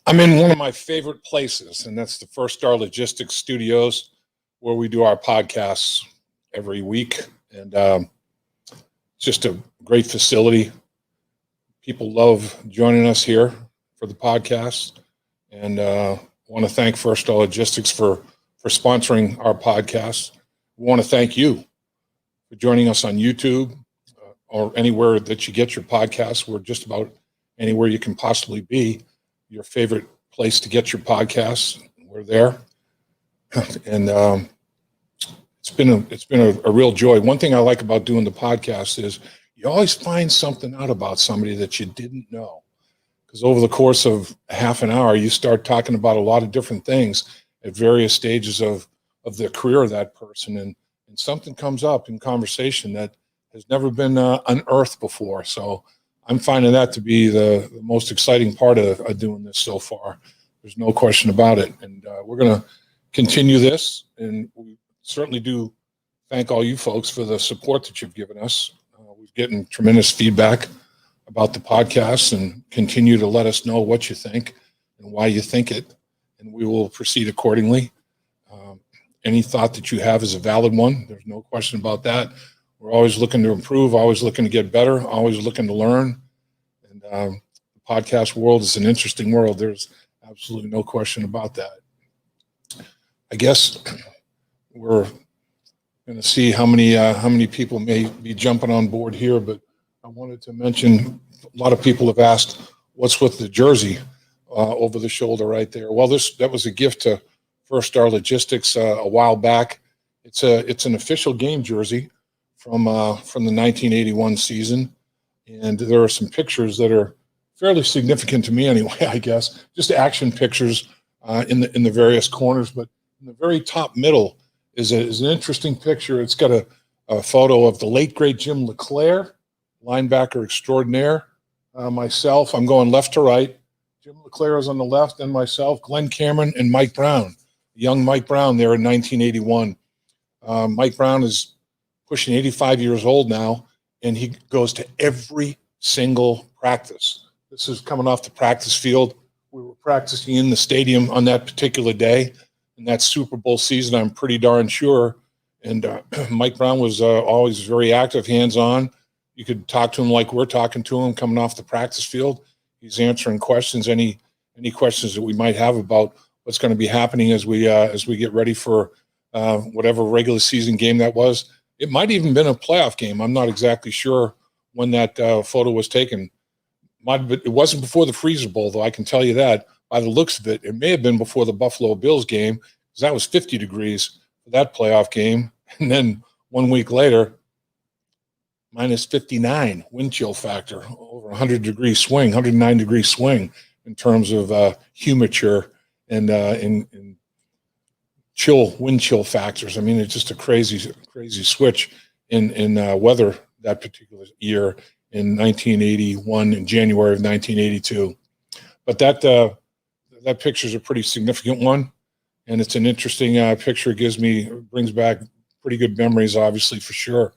I'm in one of my favorite places, and that's the First Star Logistics Studios, where we do our podcasts every week. And just a great facility. People love joining us here for the podcast. And want to thank First Star Logistics for sponsoring our podcast. We want to thank you for joining us on YouTube or anywhere that you get your podcasts. We're just about anywhere you can possibly be. Your favorite place to get your podcasts, we're there. And it's been a real joy. One thing I like about doing the podcast is you always find something out about somebody that you didn't know. Because over the course of half an hour, you start talking about a lot of different things at various stages of the career of that person. And something comes up in conversation that has never been unearthed before. So I'm finding that to be the most exciting part of doing this so far. There's no question about it. And we're going to continue this. And we certainly do thank all you folks for the support that you've given us. We're getting tremendous feedback about the podcast, and continue to let us know what you think and why you think it. And we will proceed accordingly. Any thought that you have is a valid one. There's no question about that. We're always looking to improve, always looking to get better, always looking to learn. And the podcast world is an interesting world. There's absolutely no question about that. I guess we're going to see how many people may be jumping on board here, but I wanted to mention a lot of people have asked what's with the jersey over the shoulder right there. Well, that was a gift to First Star Logistics a while back. It's an official game jersey from the 1981 season, and there are some pictures that are fairly significant to me anyway. I guess just action pictures in the various corners, but in the very top middle is an interesting picture. It's got a photo of the late great Jim LeClair, linebacker extraordinaire. Myself, I'm going left to right. Jim LeClair is on the left, and myself, Glenn Cameron, and Mike Brown. Young Mike Brown there in 1981. Mike Brown is pushing 85 years old now, and he goes to every single practice. This is coming off the practice field. We were practicing in the stadium on that particular day, in that Super Bowl season, I'm pretty darn sure. And Mike Brown was always very active, hands-on. You could talk to him like we're talking to him coming off the practice field. He's answering questions, any questions that we might have about what's going to be happening as we get ready for whatever regular season game that was. It might even been a playoff game. I'm not exactly sure when that photo was taken. It wasn't before the Freezer Bowl, though, I can tell you that. By the looks of it, it may have been before the Buffalo Bills game, because that was 50 degrees for that playoff game. And then 1 week later, minus 59 wind chill factor, over 109-degree swing in terms of humiture and in wind chill factors. I mean, it's just a crazy switch in weather that particular year in 1981, in January of 1982. But that picture is a pretty significant one, and it's an interesting picture. It brings back pretty good memories, obviously, for sure.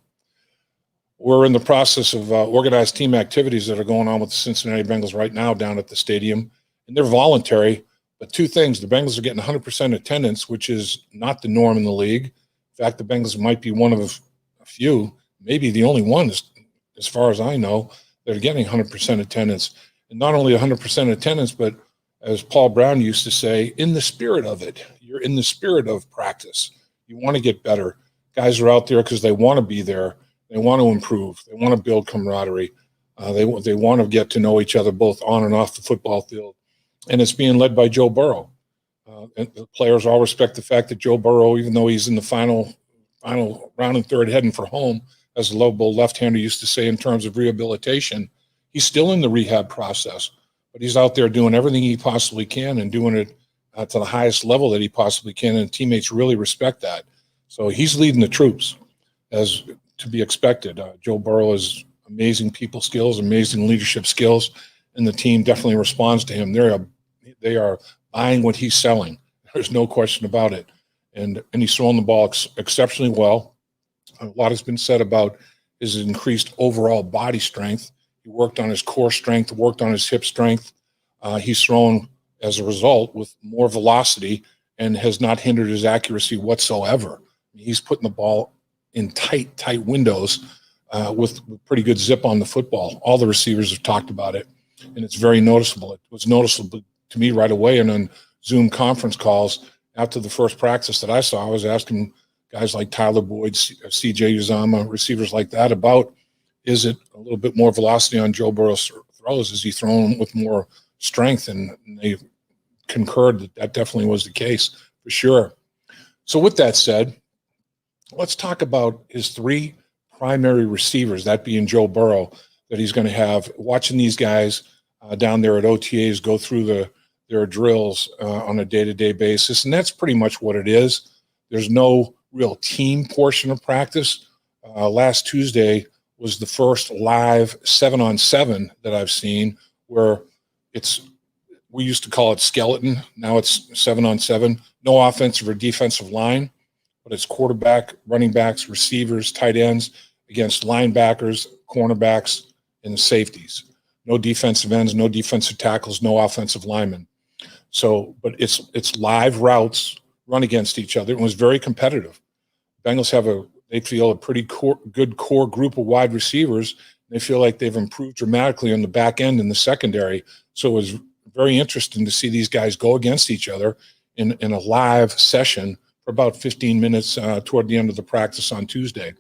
We're in the process of organized team activities that are going on with the Cincinnati Bengals right now down at the stadium, and they're voluntary. But two things: the Bengals are getting 100% attendance, which is not the norm in the league. In fact, the Bengals might be one of a few, maybe the only ones, as far as I know, that are getting 100% attendance. And not only 100% attendance, but as Paul Brown used to say, in the spirit of it. You're in the spirit of practice. You want to get better. Guys are out there because they want to be there. They want to improve. They want to build camaraderie. They want to get to know each other both on and off the football field. And it's being led by Joe Burrow. And the players all respect the fact that Joe Burrow, even though he's in the final round and third heading for home, as the lovable left-hander used to say in terms of rehabilitation, he's still in the rehab process. But he's out there doing everything he possibly can and doing it to the highest level that he possibly can, and teammates really respect that. So he's leading the troops, as to be expected. Joe Burrow has amazing people skills, amazing leadership skills, and the team definitely responds to him. They are buying what he's selling. There's no question about it. And he's throwing the ball exceptionally well. A lot has been said about his increased overall body strength. He worked on his core strength, worked on his hip strength. He's thrown as a result with more velocity and has not hindered his accuracy whatsoever. He's putting the ball in tight windows with pretty good zip on the football. All the receivers have talked about it, and it's very noticeable. It was noticeable to me right away, and on Zoom conference calls after the first practice that I saw, I was asking guys like Tyler Boyd, C.J. Uzomah, receivers like that about, is it a little bit more velocity on Joe Burrow's throws? Is he throwing with more strength? And they concurred that that definitely was the case for sure. So with that said, let's talk about his three primary receivers, that being Joe Burrow, that he's going to have. Watching these guys down there at OTAs go through their drills on a day-to-day basis, and that's pretty much what it is. There's no real team portion of practice. Last Tuesday was the first live 7-on-7 that I've seen, where we used to call it skeleton. Now it's 7-on-7. No offensive or defensive line, but it's quarterback, running backs, receivers, tight ends against linebackers, cornerbacks, and safeties. No defensive ends, no defensive tackles, no offensive linemen. So, but it's live routes run against each other. It was very competitive. Bengals they feel a pretty good core group of wide receivers. They feel like they've improved dramatically on the back end in the secondary. So it was very interesting to see these guys go against each other in a live session for about 15 minutes toward the end of the practice on Tuesday.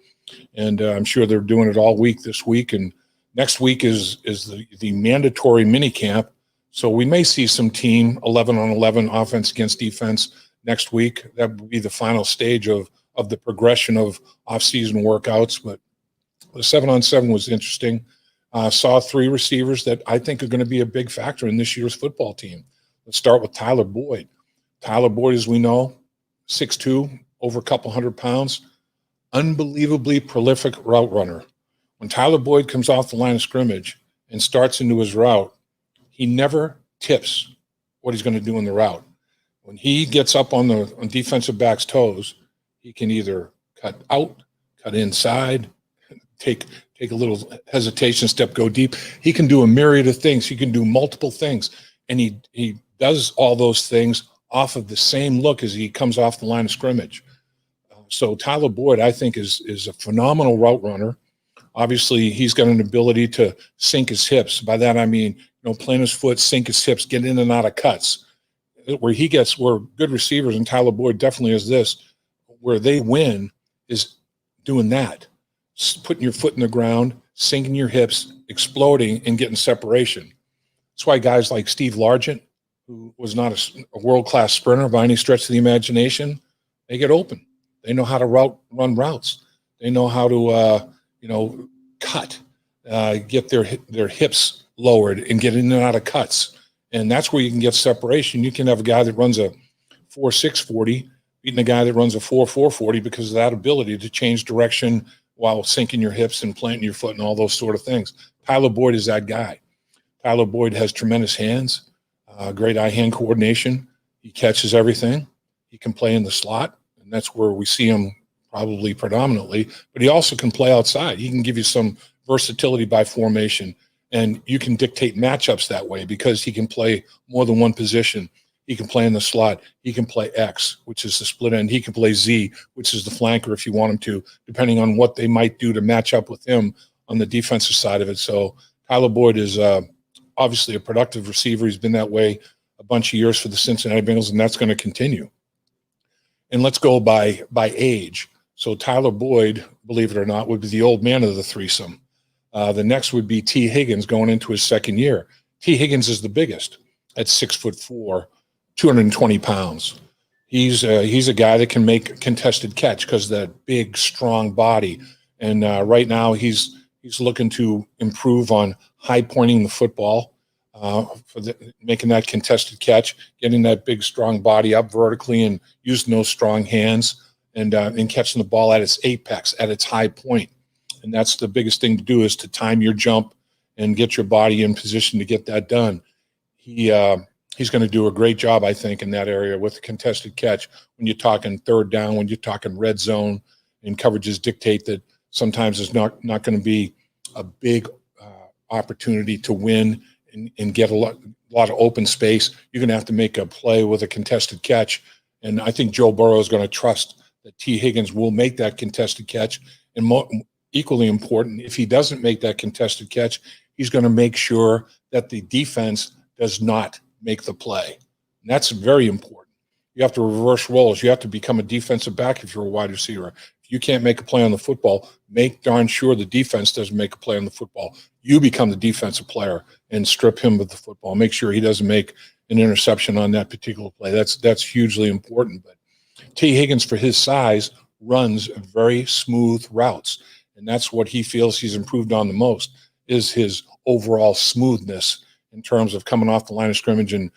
And I'm sure they're doing it all week this week. And next week is the mandatory mini camp. So we may see some team 11-on-11 offense against defense next week. That would be the final stage of the progression of off-season workouts. But the 7-on-7 was interesting. Saw three receivers that I think are going to be a big factor in this year's football team. Let's start with Tyler Boyd. Tyler Boyd, as we know, 6'2", over a couple hundred pounds, unbelievably prolific route runner. When Tyler Boyd comes off the line of scrimmage and starts into his route, he never tips what he's going to do in the route. When he gets up on defensive back's toes, he can either cut out, cut inside, take a little hesitation step, go deep. He can do a myriad of things. He can do multiple things. And he does all those things off of the same look as he comes off the line of scrimmage. So Tyler Boyd, I think, is a phenomenal route runner. Obviously, he's got an ability to sink his hips. By that, I mean, plant his foot, sink his hips, get in and out of cuts. Where good receivers, and Tyler Boyd definitely is this, where they win is doing that. Putting your foot in the ground, sinking your hips, exploding, and getting separation. That's why guys like Steve Largent, who was not a world-class sprinter by any stretch of the imagination, they get open. They know how to run routes. They know how to, cut, get their hips lowered and get in and out of cuts. And that's where you can get separation. You can have a guy that runs a 4.6 40 beating a guy that runs a 4.4 40 because of that ability to change direction while sinking your hips and planting your foot and all those sort of things. Tyler Boyd is that guy. Tyler Boyd has tremendous hands, great eye-hand coordination. He catches everything. He can play in the slot, and that's where we see him probably predominantly. But he also can play outside. He can give you some versatility by formation, and you can dictate matchups that way because he can play more than one position. He can play in the slot. He can play X, which is the split end. He can play Z, which is the flanker if you want him to, depending on what they might do to match up with him on the defensive side of it. So Tyler Boyd is obviously a productive receiver. He's been that way a bunch of years for the Cincinnati Bengals, and that's going to continue. And let's go by age. So Tyler Boyd, believe it or not, would be the old man of the threesome. The next would be T. Higgins going into his second year. T. Higgins is the biggest at 6'4", 220 pounds. He's a guy that can make a contested catch because of that big, strong body. And right now he's looking to improve on high pointing the football, making that contested catch, getting that big, strong body up vertically and using those strong hands and catching the ball at its apex, at its high point. And that's the biggest thing to do, is to time your jump and get your body in position to get that done. He's going to do a great job, I think, in that area with the contested catch. When you're talking third down, when you're talking red zone, and coverages dictate that sometimes it's not going to be a big opportunity to win and get a lot of open space. You're going to have to make a play with a contested catch. And I think Joe Burrow is going to trust that T. Higgins will make that contested catch. And equally important, if he doesn't make that contested catch, he's going to make sure that the defense does not make the play. And that's very important. You have to reverse roles. You have to become a defensive back if you're a wide receiver. If you can't make a play on the football, make darn sure the defense doesn't make a play on the football. You become the defensive player and strip him of the football. Make sure he doesn't make an interception on that particular play. That's hugely important. But T. Higgins, for his size, runs very smooth routes. And that's what he feels he's improved on the most, is his overall smoothness in terms of coming off the line of scrimmage and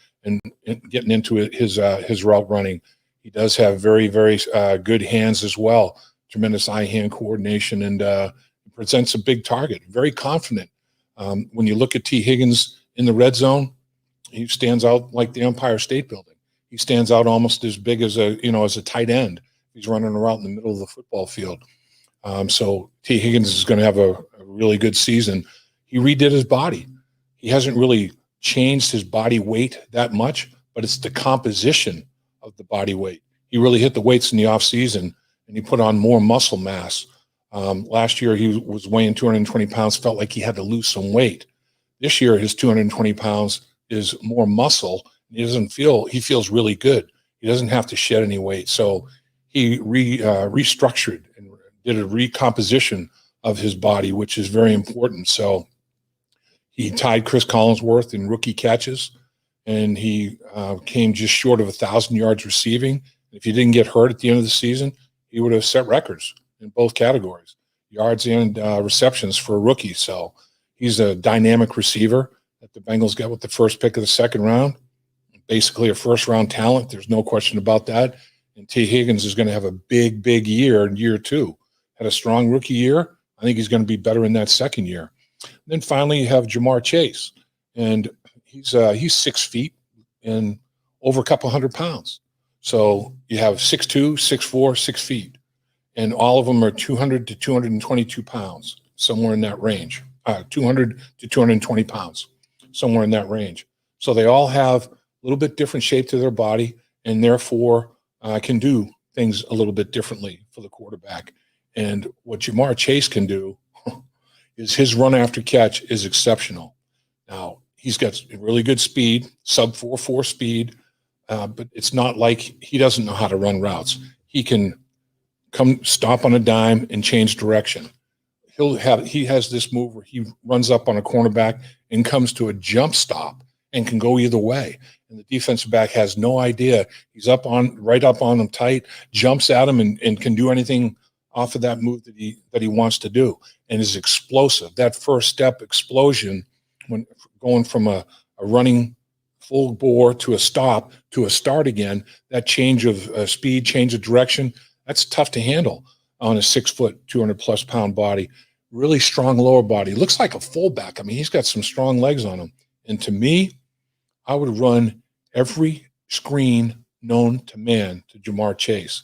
getting into his route running. He does have very, very good hands as well, tremendous eye-hand coordination, and presents a big target. Very confident. When you look at T. Higgins in the red zone, he stands out like the Empire State Building. He stands out almost as big as a tight end. He's running around in the middle of the football field. So T. Higgins is going to have a really good season. He redid his body. He hasn't really changed his body weight that much, but it's the composition of the body weight. He really hit the weights in the offseason, and he put on more muscle mass. Last year, he was weighing 220 pounds, felt like he had to lose some weight. This year, his 220 pounds is more muscle. He feels really good. He doesn't have to shed any weight. So he restructured and did a recomposition of his body, which is very important. So he tied Chris Collinsworth in rookie catches, and he came just short of 1,000 yards receiving. If he didn't get hurt at the end of the season, he would have set records in both categories, yards and receptions for a rookie. So he's a dynamic receiver that the Bengals got with the first pick of the second round. Basically a first-round talent. There's no question about that. And T. Higgins is going to have a big, big year in year two. Had a strong rookie year. I think he's going to be better in that second year. And then finally, you have Jamar Chase, and he's 6 feet and over a couple hundred pounds. So you have 6'2", 6'4", 6 feet, and all of them are 200 to 222 pounds, somewhere in that range. 200 to 220 pounds, somewhere in that range. So they all have a little bit different shape to their body, and therefore can do things a little bit differently for the quarterback. And what Jamar Chase can do is his run after catch is exceptional. Now, he's got really good speed, sub 4.4 speed, but it's not like he doesn't know how to run routes. He can come stop on a dime and change direction. He has this move where he runs up on a cornerback and comes to a jump stop and can go either way. And the defensive back has no idea. He's right up on him tight, jumps at him and can do anything off of that move that he wants to do, and is explosive. That first step explosion, when going from a running full bore to a stop to a start again, that change of speed, change of direction, that's tough to handle on a 6 foot, 200+ pound body. Really strong lower body. Looks like a fullback. I mean, he's got some strong legs on him. And to me, I would run every screen known to man to Jamar Chase.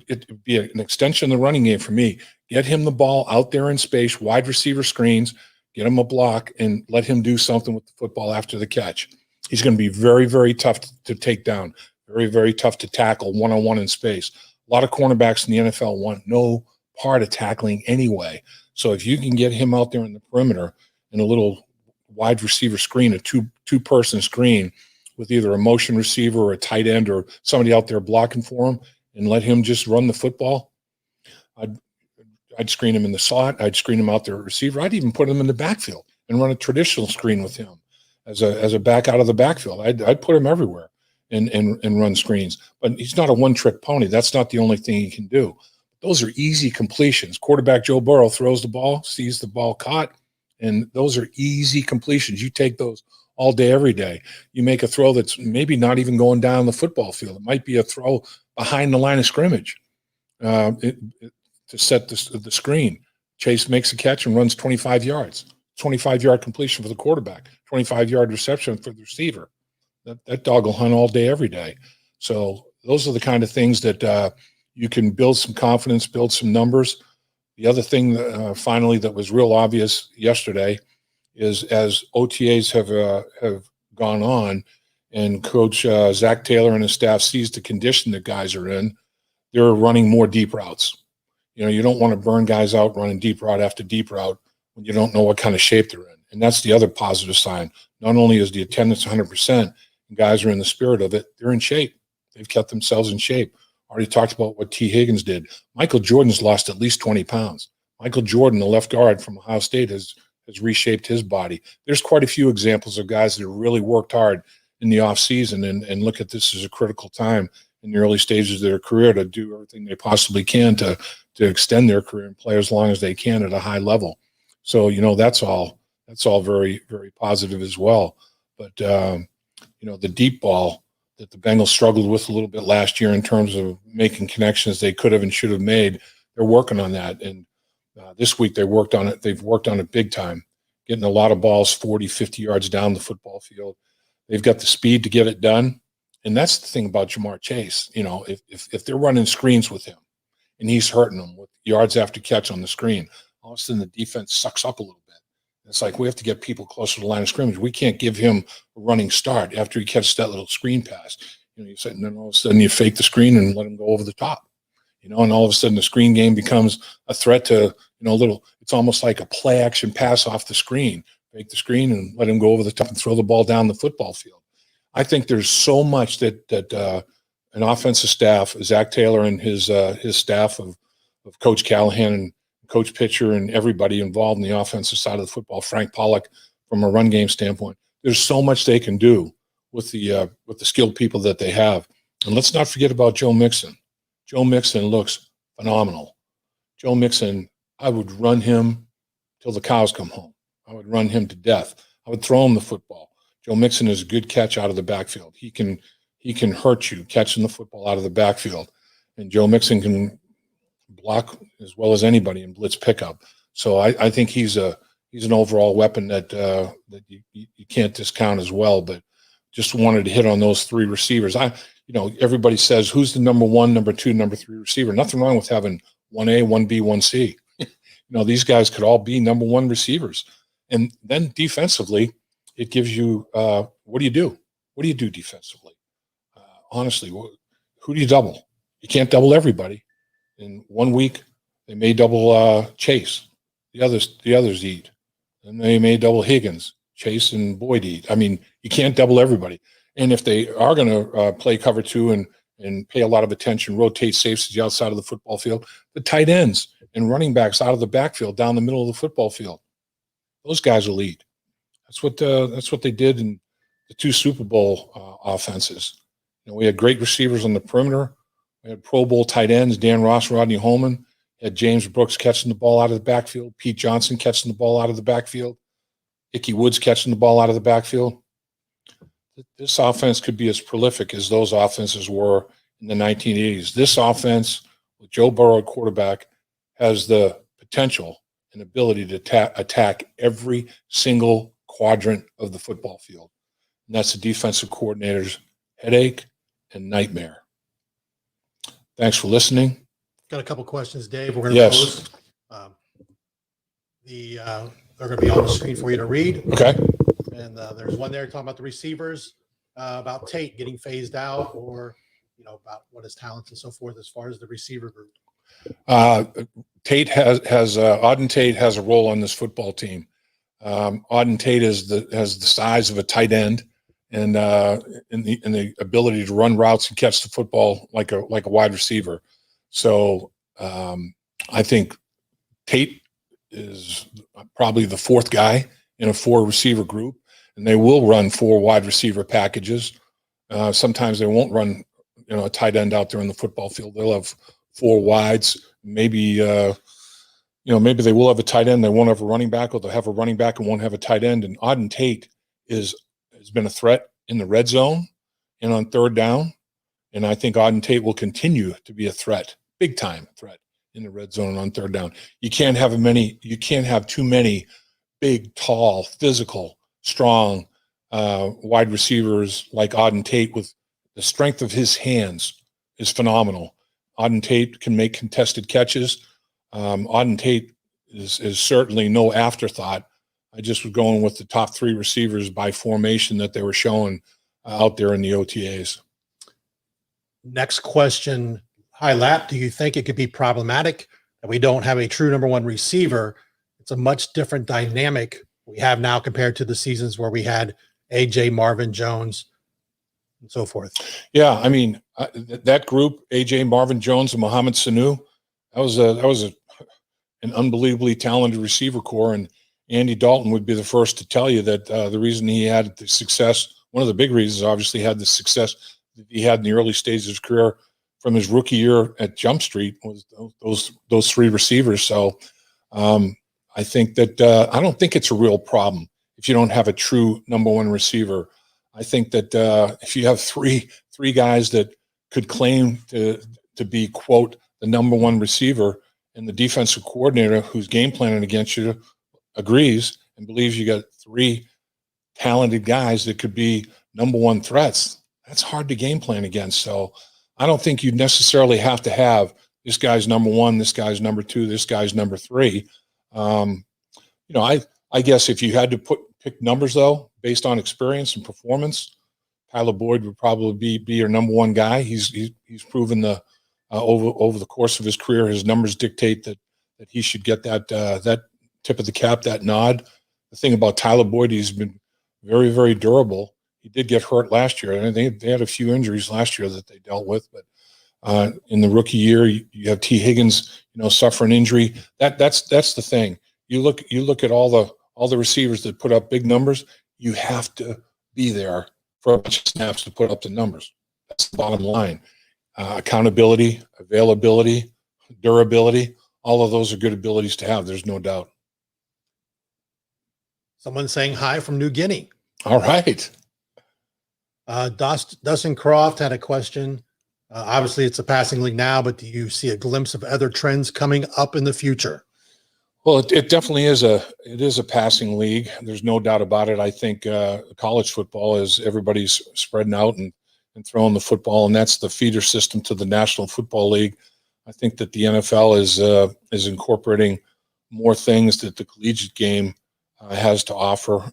It'd be an extension of the running game for me. Get him the ball out there in space, wide receiver screens, get him a block, and let him do something with the football after the catch. He's going to be very, very tough to take down, very, very tough to tackle one-on-one in space. A lot of cornerbacks in the NFL want no part of tackling anyway. So if you can get him out there in the perimeter in a little wide receiver screen, a two-person screen with either a motion receiver or a tight end or somebody out there blocking for him, and let him just run the football, I'd screen him in the slot. I'd screen him out there at receiver. I'd even put him in the backfield and run a traditional screen with him as a back out of the backfield. I'd put him everywhere and run screens. But he's not a one-trick pony. That's not the only thing he can do. Those are easy completions. Quarterback Joe Burrow throws the ball, sees the ball caught, and those are easy completions. You take those all day, every day. You make a throw that's maybe not even going down the football field. It might be a throw behind the line of scrimmage to set the screen. Chase makes a catch and runs 25 yards. 25-yard completion for the quarterback, 25-yard reception for the receiver. That dog will hunt all day, every day. So those are the kind of things that you can build some confidence, build some numbers. The other thing, finally, that was real obvious yesterday is as OTAs have gone on, and Coach Zach Taylor and his staff sees the condition that guys are in, they're running more deep routes. You don't want to burn guys out running deep route after deep route when you don't know what kind of shape they're in. And that's the other positive sign. Not only is the attendance 100%, and guys are in the spirit of it, they're in shape. They've kept themselves in shape. Already talked about what T. Higgins did. Michael Jordan's lost at least 20 pounds. Michael Jordan, the left guard from Ohio State, has reshaped his body. There's quite a few examples of guys that have really worked hard in the offseason and look at this as a critical time in the early stages of their career to do everything they possibly can to extend their career and play as long as they can at a high level. So, that's all very, very positive as well. But, the deep ball that the Bengals struggled with a little bit last year in terms of making connections they could have and should have made, they're working on that. And this week they worked on it. They've worked on it big time, getting a lot of balls 40, 50 yards down the football field. They've got the speed to get it done. And that's the thing about Jamar Chase. If they're running screens with him and he's hurting them with yards after catch on the screen, all of a sudden the defense sucks up a little bit. It's like we have to get people closer to the line of scrimmage. We can't give him a running start after he catches that little screen pass. You said, and then all of a sudden you fake the screen and let him go over the top. And all of a sudden the screen game becomes a threat to, it's almost like a play action pass off the screen. Fake the screen and let him go over the top and throw the ball down the football field. I think there's so much that an offensive staff, Zach Taylor and his staff of Coach Callahan and Coach Pitcher and everybody involved in the offensive side of the football, Frank Pollock, from a run game standpoint, there's so much they can do with the skilled people that they have. And let's not forget about Joe Mixon. Joe Mixon looks phenomenal. Joe Mixon, I would run him till the cows come home. I would run him to death. I would throw him the football. Joe Mixon is a good catch out of the backfield. He can hurt you catching the football out of the backfield. And Joe Mixon can block as well as anybody in blitz pickup. So I think he's an overall weapon that you can't discount as well. But just wanted to hit on those three receivers. Everybody says who's the number one, number two, number three receiver. Nothing wrong with having 1A, 1B, 1C. These guys could all be number one receivers. And then defensively, it gives you what do you do? What do you do defensively? Honestly, who do you double? You can't double everybody. In 1 week, they may double Chase. The others eat. And they may double Higgins. Chase and Boyd eat. I mean, you can't double everybody. And if they are going to play cover two and pay a lot of attention, rotate safeties outside of the football field, the tight ends and running backs out of the backfield down the middle of the football field, those guys will eat. That's what they did in the two Super Bowl offenses. We had great receivers on the perimeter. We had Pro Bowl tight ends, Dan Ross, Rodney Holman. We had James Brooks catching the ball out of the backfield, Pete Johnson catching the ball out of the backfield, Ickey Woods catching the ball out of the backfield. This offense could be as prolific as those offenses were in the 1980s. This offense, with Joe Burrow at quarterback, has the potential and ability to attack every single quadrant of the football field. And that's the defensive coordinator's headache and nightmare. Thanks for listening. Got a couple questions, Dave. We're going to post. They're going to be on the screen for you to read. Okay. And there's one there talking about the receivers, about Tate getting phased out, or about what his talents and so forth as far as the receiver group. Tate has Auden Tate has a role on this football team. Auden Tate has the size of a tight end and the ability to run routes and catch the football like a wide receiver. So I think Tate is probably the fourth guy in a four receiver group, and they will run four wide receiver packages. Sometimes they won't run a tight end out there in the football field. They'll have four wides. Maybe maybe they will have a tight end. They won't have a running back, or they'll have a running back and won't have a tight end. And Auden Tate has been a threat in the red zone and on third down. And I think Auden Tate will continue to be a threat, big time threat in the red zone and on third down. You can't have too many big, tall, physical, strong wide receivers like Auden Tate. With the strength of his hands is phenomenal. Auden Tate can make contested catches. Auden Tate is certainly no afterthought I just was going with the top 3 receivers by formation that they were showing out there in the OTAs. Next question. Hi, Lap. Do you think it could be problematic that we don't have a true number 1 receiver? It's a much different dynamic we have now compared to the seasons where we had AJ, Marvin Jones, and so forth. Yeah, I mean, that group, AJ, Marvin Jones, and Mohamed Sanu, that was an unbelievably talented receiver core. And Andy Dalton would be the first to tell you that the reason he had the success, one of the big reasons, obviously, had the success that he had in the early stages of his career from his rookie year at Jump Street was those 3 receivers. So I think that I don't think it's a real problem if you don't have a true number 1 receiver. I think that if you have three guys that could claim to be, quote, the number 1 receiver, and the defensive coordinator who's game planning against you agrees and believes you got 3 talented guys that could be number 1 threats, that's hard to game plan against. So I don't think you necessarily have to have this guy's number 1, this guy's number 2, this guy's number 3. I guess if you had to pick numbers, though, based on experience and performance, Tyler Boyd would probably be your number 1 guy. He's proven over the course of his career, his numbers dictate that he should get that tip of the cap, that nod. The thing about Tyler Boyd, he's been very, very durable. He did get hurt last year, and they had a few injuries last year that they dealt with. But in the rookie year, you have T. Higgins, suffer an injury. That's the thing. You look at all the receivers that put up big numbers. You have to be there for a bunch of snaps to put up the numbers. That's the bottom line. Accountability, availability, durability, all of those are good abilities to have. There's no doubt. Someone saying hi from New Guinea. All right. Dustin Croft had a question. Obviously, it's a passing league now, but do you see a glimpse of other trends coming up in the future? Well, it definitely is a passing league. There's no doubt about it. I think college football is everybody's spreading out and throwing the football, and that's the feeder system to the National Football League. I think that the NFL is incorporating more things that the collegiate game has to offer.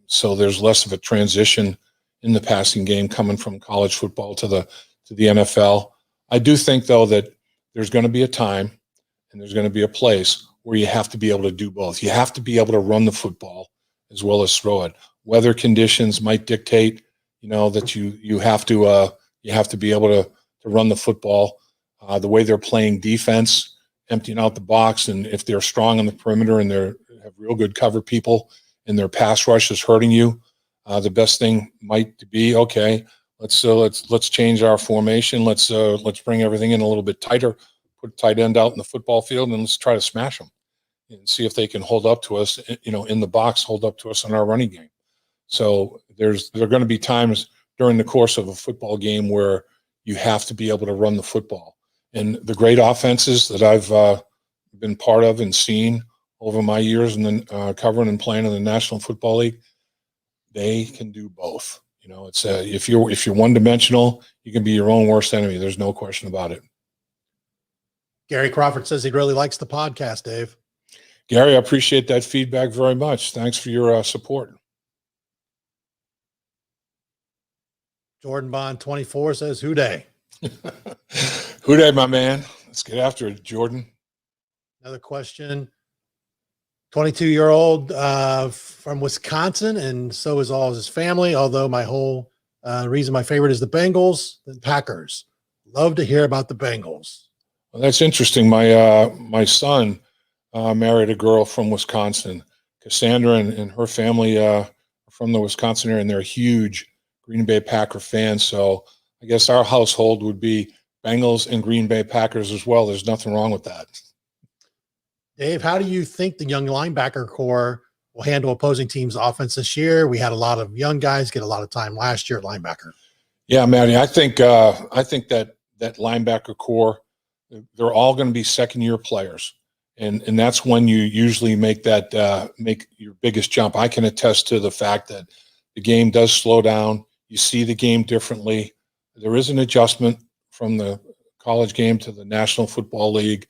So there's less of a transition in the passing game coming from college football to the NFL. I do think, though, that there's going to be a time and there's going to be a place where you have to be able to do both. You have to be able to run the football as well as throw it. Weather conditions might dictate, that you have to be able to run the football. The way they're playing defense, emptying out the box, and if they're strong on the perimeter and they have real good cover people, and their pass rush is hurting you, the best thing might be, okay, let's change our formation. Let's bring everything in a little bit tighter. Put tight end out in the football field, and let's try to smash them and see if they can hold up to us, in the box, hold up to us in our running game. So there are going to be times during the course of a football game where you have to be able to run the football. And the great offenses that I've been part of and seen over my years and then covering and playing in the National Football League, they can do both. It's if you're one-dimensional, you can be your own worst enemy. There's no question about it. Gary Crawford says he really likes the podcast, Dave. Gary, I appreciate that feedback very much. Thanks for your support. Jordan Bond 24 says, "Who day?" Who day, my man. Let's get after it, Jordan. Another question. 22-year-old from Wisconsin, and so is all his family, although my whole reason my favorite is the Bengals, the Packers. Love to hear about the Bengals. Well, that's interesting. My son married a girl from Wisconsin. Cassandra and her family are from the Wisconsin area, and they're huge Green Bay Packer fans. So I guess our household would be Bengals and Green Bay Packers as well. There's nothing wrong with that. Dave, how do you think the young linebacker core will handle opposing teams' offense this year? We had a lot of young guys get a lot of time last year at linebacker. Yeah, Matty, I think that linebacker core, they're all going to be second-year players, and that's when you usually make your biggest jump. I can attest to the fact that the game does slow down. You see the game differently. There is an adjustment from the college game to the National Football League.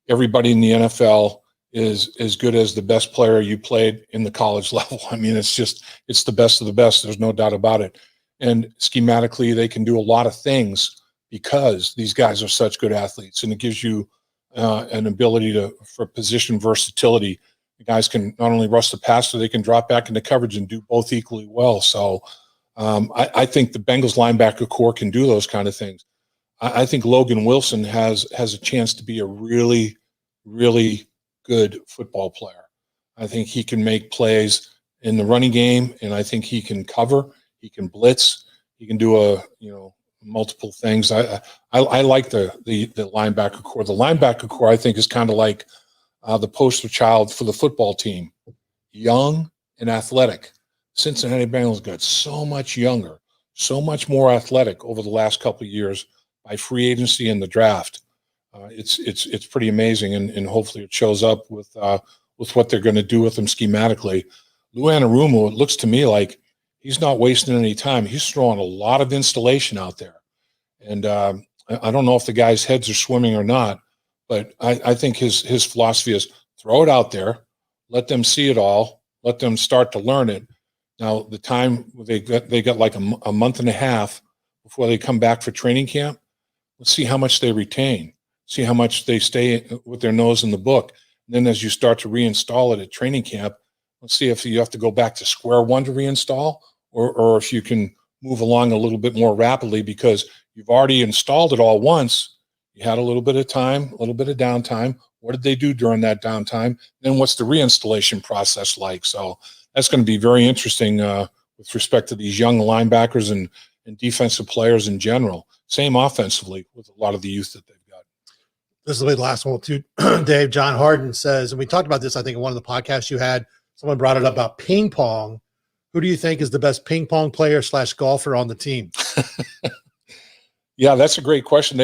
Everybody in the NFL is as good as the best player you played in the college level. I mean, it's the best of the best. There's no doubt about it. And schematically, they can do a lot of things because these guys are such good athletes, and it gives you an ability for position versatility. The guys can not only rush the passer, they can drop back into coverage and do both equally well. So I think the Bengals linebacker core can do those kind of things. I think Logan Wilson has a chance to be a really, really good football player. I think he can make plays in the running game, and I think he can cover. He can blitz. He can do multiple things. I like the linebacker core. The linebacker core, I think, is kind of like the poster child for the football team. Young and athletic. Cincinnati Bengals got so much younger, so much more athletic over the last couple of years by free agency and the draft. It's pretty amazing, and hopefully it shows up with what they're going to do with them schematically. Lou Anarumo, it looks to me like he's not wasting any time. He's throwing a lot of installation out there. And I don't know if the guys' heads are swimming or not, but I think his philosophy is throw it out there, let them see it all, let them start to learn it. Now, the time they got like a month and a half before they come back for training camp. Let's see how much they retain, see how much they stay with their nose in the book. And then as you start to reinstall it at training camp, let's see if you have to go back to square one to reinstall, or if you can move along a little bit more rapidly because you've already installed it all once. You had a little bit of time, a little bit of downtime. What did they do during that downtime? Then what's the reinstallation process like? So that's going to be very interesting with respect to these young linebackers and defensive players in general. Same offensively with a lot of the youth that they've got. This will be the last one too, Dave. John Harden says, and we talked about this, I think, in one of the podcasts you had. Someone brought it up about ping pong. Who do you think is the best ping pong player / golfer on the team? Yeah, that's a great question.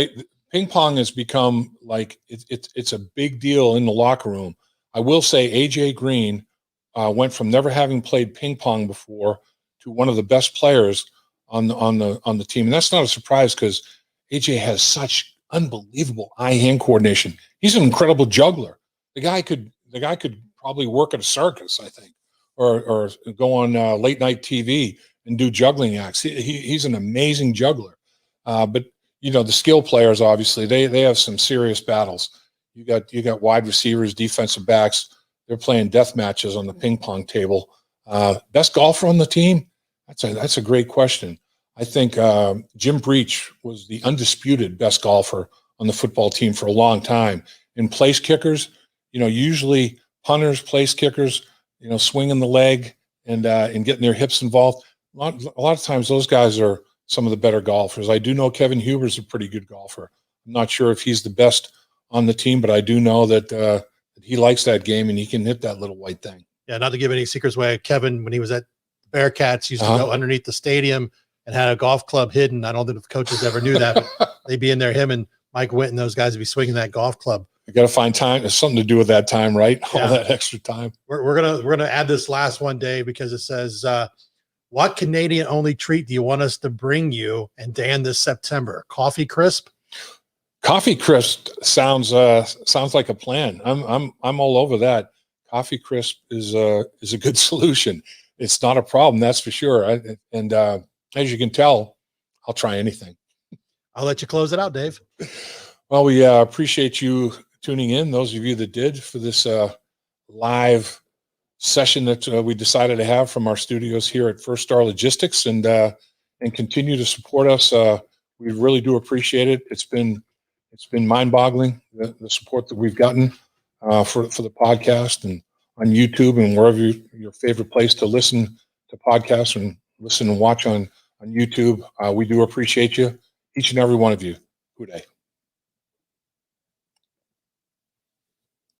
Ping pong has become like it's a big deal in the locker room. I will say AJ Green went from never having played ping pong before to one of the best players on the team, and that's not a surprise because AJ has such unbelievable eye-hand coordination. He's an incredible juggler. The guy could probably work at a circus, I think, or go on late night TV and do juggling acts. He's an amazing juggler. But the skill players, obviously, they have some serious battles. You got wide receivers, defensive backs. They're playing death matches on the ping pong table. Best golfer on the team? That's a great question. I think Jim Breach was the undisputed best golfer on the football team for a long time. In place kickers, usually punters, place kickers, swinging the leg and getting their hips involved. A lot of times those guys are some of the better golfers. I do know Kevin Huber's a pretty good golfer. I'm not sure if he's the best on the team, but I do know that he likes that game and he can hit that little white thing. Yeah, not to give any secrets away, Kevin, when he was at Bearcats, used to go underneath the stadium and had a golf club hidden. I don't think the coaches ever knew that, but they'd be in there, him and Mike Witt and those guys would be swinging that golf club. You got to find time. There's something to do with that time, right? Yeah. All that extra time. We're gonna add this last one, Dave, because it says, what Canadian only treat do you want us to bring you and Dan this September? Coffee crisp? Coffee crisp sounds like a plan. I'm all over that. Coffee crisp is a good solution. It's not a problem, that's for sure. As you can tell, I'll try anything. I'll let you close it out, Dave. Well, we appreciate you tuning in, those of you that did, for this live session that we decided to have from our studios here at First Star Logistics, and continue to support us. We really do appreciate it. It's been mind-boggling, the support that we've gotten for the podcast and on YouTube and wherever your favorite place to listen to podcasts and listen and watch on YouTube. We do appreciate you, each and every one of you. Good day.